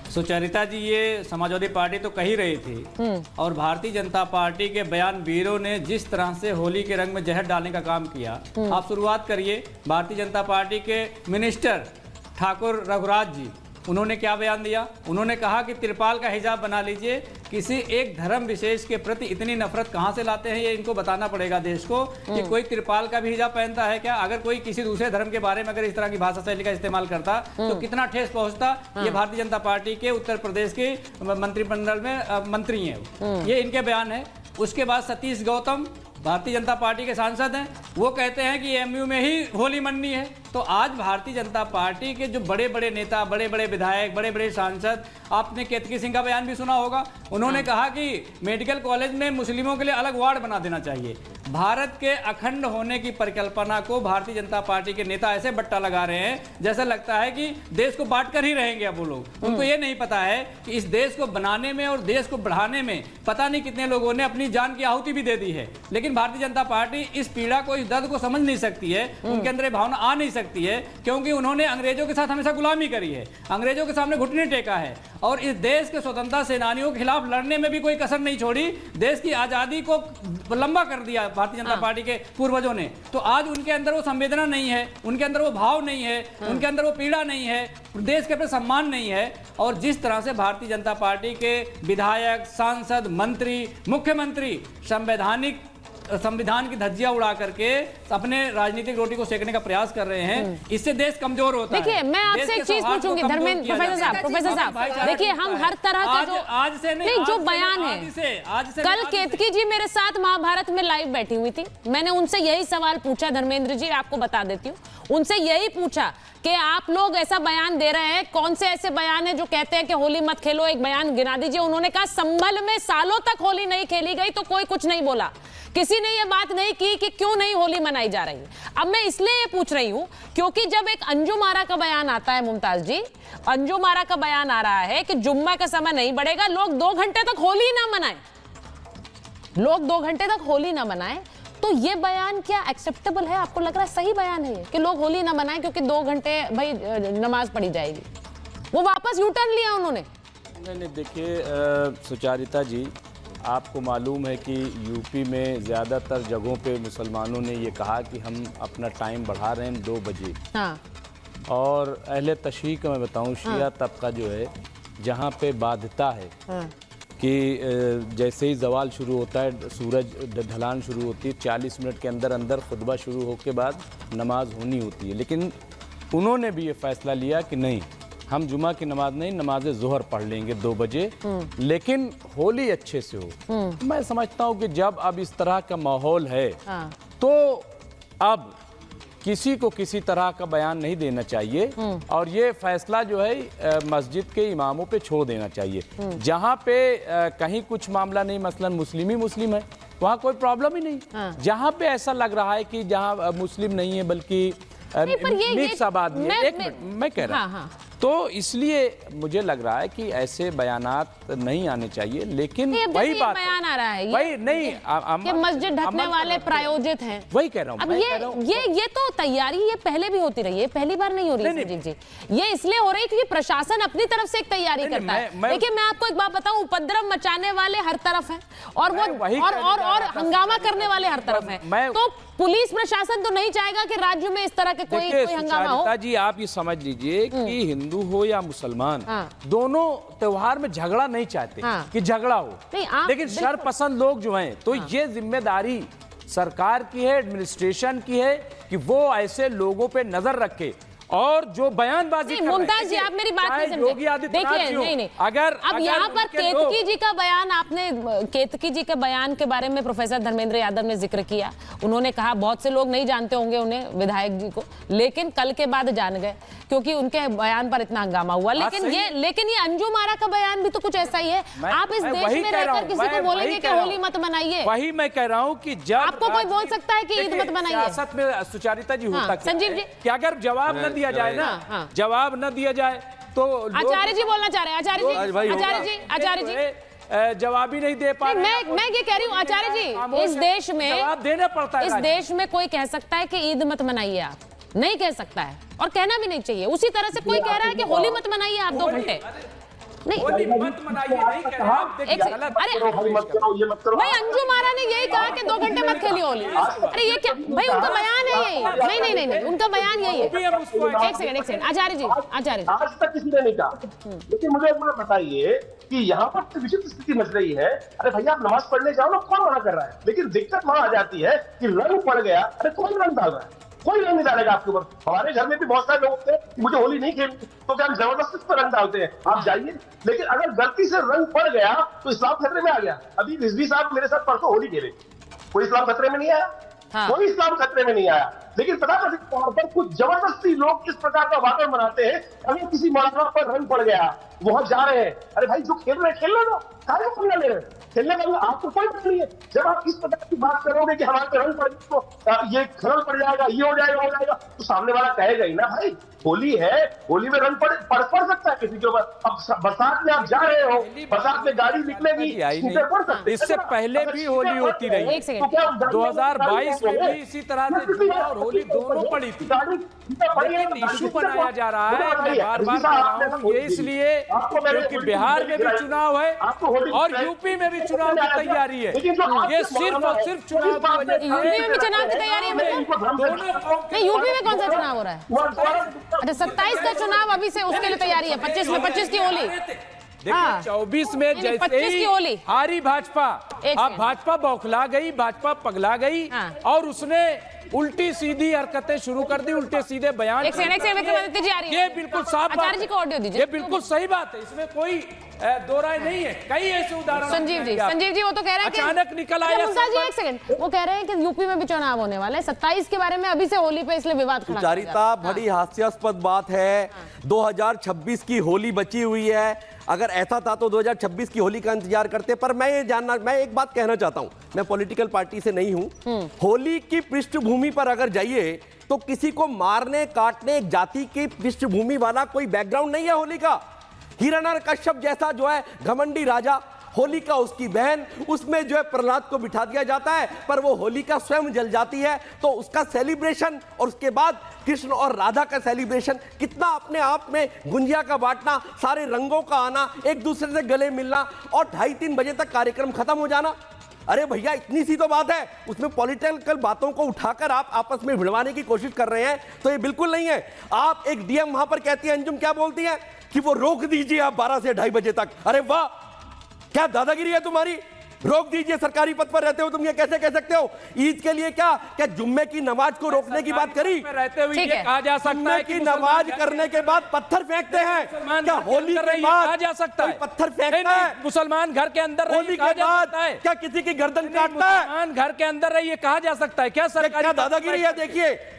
सुचरिता जी, ये समाजवादी पार्टी तो कही रही थी, और भारतीय जनता पार्टी के बयानवीरों ने जिस तरह से होली के रंग में जहर डालने का काम किया, आप शुरुआत करिए। भारतीय जनता पार्टी के मिनिस्टर ठाकुर रघुराज जी, उन्होंने क्या बयान दिया? उन्होंने कहा कि त्रिपाल का हिजाब बना लीजिए। किसी एक धर्म विशेष के प्रति इतनी नफरत कहां से लाते हैं, ये इनको बताना पड़ेगा देश को कि कोई त्रिपाल का भी हिजाब पहनता है क्या? अगर कोई किसी दूसरे धर्म के बारे में अगर इस तरह की भाषा शैली का इस्तेमाल करता तो कितना ठेस पहुंचता। ये भारतीय जनता पार्टी के उत्तर प्रदेश के मंत्रिमंडल में मंत्री हैं, ये इनके बयान है। उसके बाद सतीश गौतम भारतीय जनता पार्टी के सांसद हैं, वो कहते हैं कि एमयू में ही होली मननी है। तो आज भारतीय जनता पार्टी के जो बड़े बड़े नेता, बड़े बड़े विधायक, बड़े बड़े सांसद, आपने केतकी सिंह का बयान भी सुना होगा, उन्होंने कहा कि मेडिकल कॉलेज में मुस्लिमों के लिए अलग वार्ड बना देना चाहिए। भारत के अखंड होने की परिकल्पना को भारतीय जनता पार्टी के नेता ऐसे बट्टा लगा रहे हैं जैसा लगता है कि देश को बांट कर ही रहेंगे अब वो लोग। उनको ये नहीं पता है कि इस देश को बनाने में और देश को बढ़ाने में पता नहीं कितने लोगों ने अपनी जान की आहुति भी दे दी है। लेकिन भारतीय जनता पार्टी इस पीड़ा को, इस दर्द को समझ नहीं सकती है, उनके अंदर भावना आ नहीं सकती है, क्योंकि उन्होंने अंग्रेजों के साथ हमेशा गुलामी करी है, अंग्रेजों के सामने घुटने टेका है, और इस देश के स्वतंत्रता सेनानियों के खिलाफ लड़ने में भी कोई कसर नहीं छोड़ी। देश की आजादी को लंबा कर दिया भारतीय जनता पार्टी के पूर्वजों ने। तो आज उनके अंदर वो संवेदना नहीं है, उनके अंदर वो भाव नहीं है, उनके अंदर वो पीड़ा नहीं है, देश के प्रति सम्मान नहीं है। और जिस तरह से भारतीय जनता पार्टी के विधायक, सांसद, मंत्री, मुख्यमंत्री संविधान की धज्जियां उड़ा करके अपने राजनीतिक रोटी को सेकने का प्रयास कर रहे हैं, इससे देश कमजोर होता है। देखिए, मैं आपसे एक चीज पूछूंगी धर्मेंद्र प्रोफेसर साहब, देखिए हम हर तरह का जो आज से नहीं, जो बयान है, कल केतकी जी मेरे साथ महाभारत में लाइव बैठी हुई थी, मैंने उनसे यही सवाल पूछा, धर्मेंद्र जी आपको बता देती हूँ, उनसे यही पूछा कि आप लोग ऐसा बयान दे रहे हैं, कौन से ऐसे बयान है जो कहते हैं कि होली मत खेलो, एक बयान गिना दीजिए। उन्होंने कहा संभल में सालों तक होली नहीं खेली गई तो कोई कुछ नहीं बोला, किसी ने ये बात नहीं की कि क्यों नहीं होली मनाई जा रही है। अब मैं इसलिए ये पूछ रही हूं क्योंकि जब एक अंजुम आरा का बयान आता है, मुमताज जी, अंजुम आरा का बयान आ रहा है कि जुम्मा का समय नहीं बढ़ेगा, लोग 2 घंटे तक होली ना मनाएं, लोग 2 घंटे तक होली ना मनाएं, तो ये बयान क्या एक्सेप्टेबल है? आपको लग रहा है सही बयान है ये कि लोग होली ना मनाएं क्योंकि 2 घंटे भाई नमाज पढ़ी जाएगी? वो वापस यू टर्न लिया उन्होंने। नहीं, देखिए सुचरिता जी, आपको मालूम है कि यूपी में ज़्यादातर जगहों पे मुसलमानों ने ये कहा कि हम अपना टाइम बढ़ा रहे हैं 2 बजे। हाँ। और अहले तशरीक़ का मैं बताऊं, शिया तबका जो है, जहाँ पे बाध्यता है कि जैसे ही जवाल शुरू होता है, सूरज ढलान शुरू होती है, 40 मिनट के अंदर अंदर खुतबा शुरू हो के बाद नमाज होनी होती है। लेकिन उन्होंने भी ये फैसला लिया कि नहीं, हम जुमा की नमाज नहीं, नमाज ज़ोहर पढ़ लेंगे 2 बजे, लेकिन होली अच्छे से हो। मैं समझता हूँ कि जब अब इस तरह का माहौल है तो अब किसी को किसी तरह का बयान नहीं देना चाहिए, और ये फैसला जो है मस्जिद के इमामों पे छोड़ देना चाहिए। जहाँ पे कहीं कुछ मामला नहीं, मसलन मुस्लिम ही मुस्लिम है, वहाँ कोई प्रॉब्लम ही नहीं। जहाँ पे ऐसा लग रहा है कि जहाँ मुस्लिम नहीं है बल्कि मिक्स आबादी है, एक मिनट मैं कह रहा हूँ, तो इसलिए मुझे लग रहा है कि ऐसे बयानात नहीं आने चाहिए। लेकिन वही बात बयान आ रहा है, वही नहीं कि मस्जिद ढकने वाले प्रायोजित हैं, वही कह रहा हूँ। अब ये तो तैयारी ये पहले भी होती रही है, पहली बार नहीं हो रही है संजीव जी। ये इसलिए हो रही है क्योंकि प्रशासन अपनी तरफ से एक तैयारी करता है। देखिए, मैं आपको एक बात बताऊं, उपद्रव मचाने वाले हर तरफ हैं और हंगामा करने वाले हर तरफ हैं। तो पुलिस प्रशासन तो नहीं चाहेगा कि राज्य में इस तरह के कोई हंगामा हो। जी, आप ये समझ लीजिए कि हिंदू हो या मुसलमान, दोनों त्योहार में झगड़ा नहीं चाहते कि झगड़ा हो, लेकिन शरपसंद लोग जो हैं, तो ये जिम्मेदारी सरकार की है, एडमिनिस्ट्रेशन की है कि वो ऐसे लोगों पे नजर रखे। और जो बयानबाजी मुमताज जी, आप मेरी बात नहीं समझे। देखिए, नहीं, अगर अब यहाँ पर केतकी जी का बयान, आपने केतकी जी के बयान के बारे में प्रोफेसर धर्मेंद्र यादव ने जिक्र किया। उन्होंने कहा बहुत से लोग नहीं जानते होंगे उन्हें, विधायक जी को, लेकिन कल के बाद जान गए क्योंकि उनके बयान पर इतना हंगामा हुआ। लेकिन ये अंजुम आरा का बयान भी तो कुछ ऐसा ही है। आप इस देश में रहकर किसी को बोलेंगे कि होली मत मनाइए? वही मैं कह रहा हूँ कि जब आपको कोई बोल सकता है कि ईद मत मनाइए? सियासत में सुचरिता जी होता क्या संजीव जी, कि अगर जवाब न दिया जाए ना, जवाब न दिया जाए तो आचार्य जी बोलना चाह रहे हैं। आचार्य जी जवाब ही नहीं दे पा रहे। मैं ये कह रही हूँ आचार्य जी, इस देश में जवाब देना पड़ता है। इस देश में कोई कह सकता है कि ईद मत मनाइए, आप नहीं कह सकता है, और कहना भी नहीं चाहिए। उसी तरह से कोई कह रहा है कि होली मत मनाइए आप 2 घंटे, नहीं। होली मत मनाइए नहीं कह रहे आप, देखिए एक सेकंड, गलत अरे मत करो, ये मत करो। भाई अंजुम आरा ने यही कहा कि 2 घंटे मत खेलिए होली। अरे ये क्या भाई, उनका बयान है यही। नहीं नहीं नहीं नहीं, उनका बयान यही भी है। हम उसको एक सेकंड आचार्य जी, आचार्य जी। आज तक किसी ने नहीं कहा। लेकिन मुझे एक बात बताइए कि यहाँ पर तो विचित्र स्थिति मच रही है। अरे भैया आप नमाज पढ़ने जाओ ना, कौन मना कर रहा है? लेकिन दिक्कत वहां आ जाती है कि रंग पड़ गया। अरे कौन रंग डाल रहा है? कोई रंग नहीं डालेगा आपके ऊपर। हमारे घर में भी बहुत सारे लोग होते हैं, मुझे होली नहीं खेलनी, तो क्या हम जबरदस्ती पर रंग डालते हैं? आप जाइए। लेकिन अगर गलती से रंग पड़ गया तो इस्लाम खतरे में आ गया। अभी रिजवी साहब मेरे साथ परसों होली खेले, कोई इस्लाम खतरे में नहीं आया। हाँ। कोई इस्लाम खतरे में नहीं आया। लेकिन पता है तौर पर कुछ जबरदस्ती लोग इस प्रकार का वातावरण बनाते हैं। अगर किसी मौलाना पर रंग पड़ गया, वहां जा रहे हैं, अरे भाई जो खेल रहे हैं खेलने दो, सारे को ले रहे हैं, खेलने का आपको कोई बात नहीं है। जब आप इस प्रकार की बात करोगे कि हमारे पे रंग पड़ गया तो ये खलल पड़ जाएगा, ये हो जाएगा, तो सामने वाला कहेगा ही ना भाई होली है, होली में रंग पड़ सकता है किसी के ऊपर। अब बरसात में आप जा रहे हो, बरसात में गाड़ी निकलेगी, स्कूटर पड़ सकते हैं। इससे पहले भी होली होती रही। एक सेकंड। 2022 में भी इसी तरह से जुआ और होली दोनों पड़ी थी। लेकिन इशू बनाया जा रहा है, मैं बार बार कह रहा हूँ, ये इसलिए क्योंकि बिहार में भी चुनाव है और यूपी में भी चुनाव की तैयारी है। ये सिर्फ और सिर्फ चुनाव की वजह से। यूपी में भी चुनाव की तैयारी है मतलब? नहीं, यूपी में कौन सा चुनाव हो रहा है? अच्छा 27 का चुनाव अभी से उसके लिए तैयारी है। 25 में 25 की होली। देखिए 24 में जैसे 25 की होली हारी भाजपा, एक अब सेकंड। भाजपा बौखला गई, भाजपा पगला गई हाँ। और उसने उल्टी सीधी हरकतें शुरू कर दी, उल्टे सीधे बयान। एक सेकंड विक्रमादित्य जी आ रही है। ये बिल्कुल साफ बात आचार्य जी है। को ऑडियो दीजिए। ये बिल्कुल सही बात है, इसमें कोई दो राय नहीं है। कई ऐसे उदाहरण संजीव जी वो तो कह रहे हैं कि अचानक निकल आया। मुमताज जी एक सेकंड, वो कह रहे हैं कि यूपी में भी चुनाव होने वाला है 27 के बारे में अभी से होली पे, इसलिए विवाद खड़ा किया जा रहा है। सुचारिता, बड़ी हास्यास्पद बात है। 2026 की होली बची हुई है। अगर ऐसा था तो 2026 की होली का इंतजार करते। पर मैं एक बात कहना चाहता हूं, मैं पॉलिटिकल पार्टी से नहीं हूं। होली की पृष्ठभूमि पर अगर जाइए तो किसी को मारने काटने जाति की पृष्ठभूमि वाला कोई बैकग्राउंड नहीं है होली का। हिरण्यकश्यप जैसा जो है घमंडी राजा, होलिका उसकी बहन, उसमें जो है प्रहलाद को बिठा दिया जाता है, पर वो होलिका स्वयं जल जाती है। तो उसका सेलिब्रेशन और उसके बाद कृष्ण और राधा का सेलिब्रेशन, कितना अपने आप में गुंजिया का बांटना, सारे रंगों का आना, एक दूसरे से गले मिलना और 2:30-3 बजे तक कार्यक्रम खत्म हो जाना। अरे भैया इतनी सी तो बात है, उसमें पॉलिटिकल बातों को उठाकर आप आपस में भिड़वाने की कोशिश कर रहे हैं, तो ये बिल्कुल नहीं है। आप एक डीएम वहां पर कहती है, अंजुम क्या बोलती है कि वो रोक दीजिए आप 12 से 2:30 बजे तक। अरे वाह, क्या दादागिरी है तुम्हारी, रोक दीजिए। सरकारी पद पर रहते हो तुम, ये कैसे कह सकते हो? ईद के लिए क्या जुम्मे की नमाज को रोकने की बात करी? रहते हुए ये कहा जा सकता जुम्मे है की नमाज करने के बाद पत्थर फेंकते हैं क्या? होली के बाद कहा जा सकता है पत्थर फेंकता है? मुसलमान घर के अंदर होली के बाद क्या किसी की गर्दन काटता है? मुसलमान घर के अंदर रहिए कहा जा सकता है क्या? सरकारी दादागिरी है। देखिए